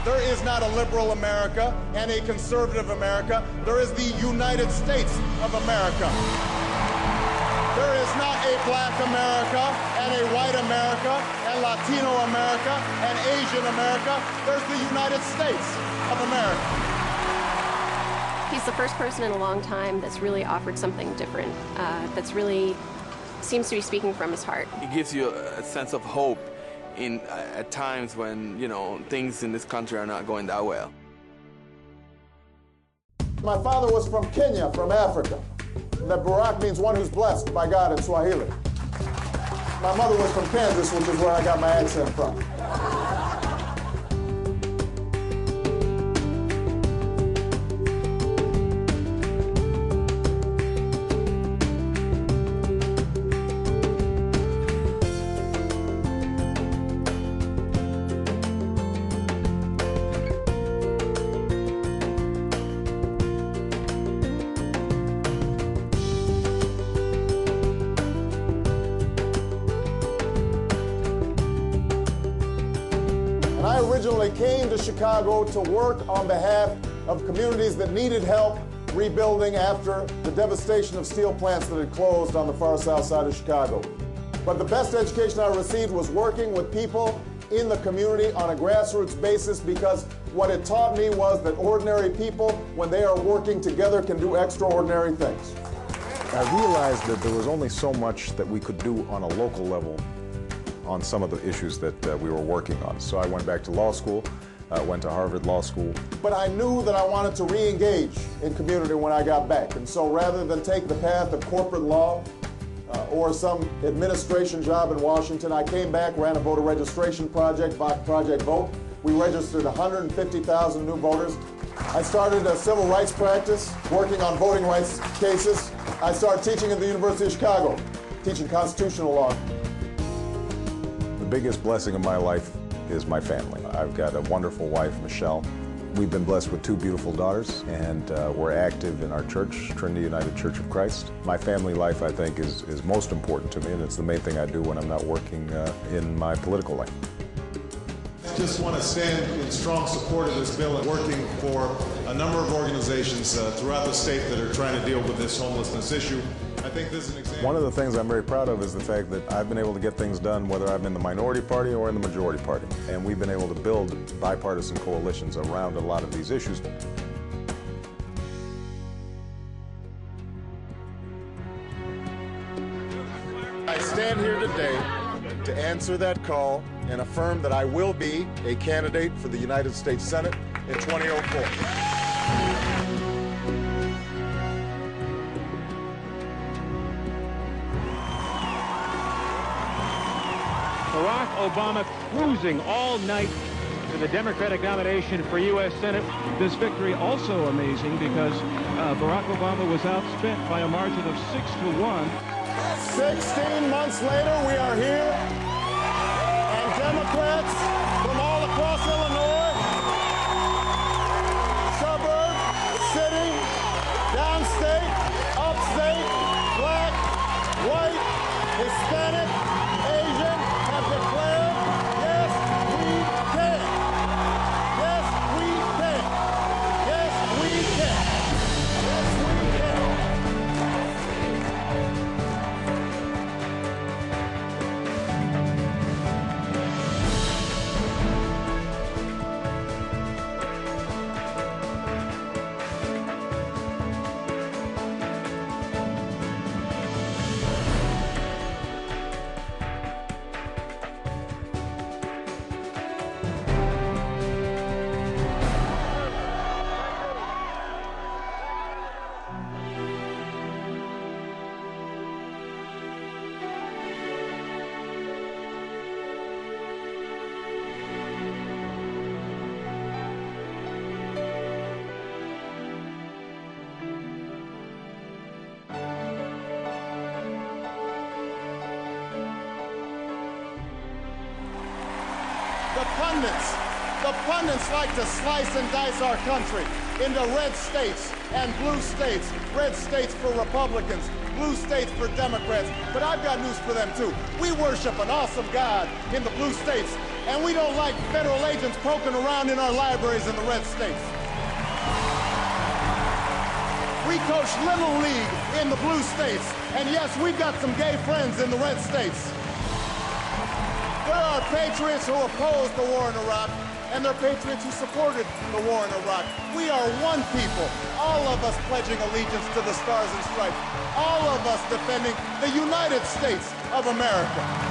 There is not a liberal America and a conservative America. There is the United States of America. There is not a black America and a white America and Latino America and Asian America. There's the United States of America. He's the first person in a long time that's really offered something different, that's really seems to be speaking from his heart. He gives you a sense of hope at times when, you know, things in this country are not going that well. My father was from Kenya, from Africa. That Barack means one who's blessed by God in Swahili. My mother was from Kansas, which is where I got my accent from. I originally came to Chicago to work on behalf of communities that needed help rebuilding after the devastation of steel plants that had closed on the far south side of Chicago. But the best education I received was working with people in the community on a grassroots basis, because what it taught me was that ordinary people, when they are working together, can do extraordinary things. I realized that there was only so much that we could do on a local level on some of the issues that we were working on. So I went back to law school, went to Harvard Law School. But I knew that I wanted to re-engage in community when I got back. And so rather than take the path of corporate law or some administration job in Washington, I came back, ran a voter registration project, Project Vote. We registered 150,000 new voters. I started a civil rights practice, working on voting rights cases. I started teaching at the University of Chicago, teaching constitutional law. The biggest blessing of my life is my family. I've got a wonderful wife, Michelle. We've been blessed with two beautiful daughters, and we're active in our church, Trinity United Church of Christ. My family life, I think, is most important to me, and it's the main thing I do when I'm not working in my political life. I just want to stand in strong support of this bill and working for a number of organizations throughout the state that are trying to deal with this homelessness issue. I think this is an example. One of the things I'm very proud of is the fact that I've been able to get things done whether I'm in the minority party or in the majority party. And we've been able to build bipartisan coalitions around a lot of these issues. I stand here today to answer that call and affirm that I will be a candidate for the United States Senate in 2004. Barack Obama cruising all night to the Democratic nomination for U.S. Senate. This victory also amazing because Barack Obama was outspent by a margin of 6-1. 16 months later, we are here, and Democrats from all across Illinois, suburb, city, downstate, upstate, black, white, Hispanic, Asian, have declared, yes, we can. Yes, we can. Yes, we can. Yes, we can. The pundits The pundits like to slice and dice our country into red states and blue states. Red states for Republicans, blue states for Democrats. But I've got news for them too. We worship an awesome God in the blue states, and we don't like federal agents poking around in our libraries in the red states. We coach Little League in the blue states, and yes, we've got some gay friends in the red states. There are patriots who opposed the war in Iraq, and there are patriots who supported the war in Iraq. We are one people, all of us pledging allegiance to the Stars and Stripes, all of us defending the United States of America.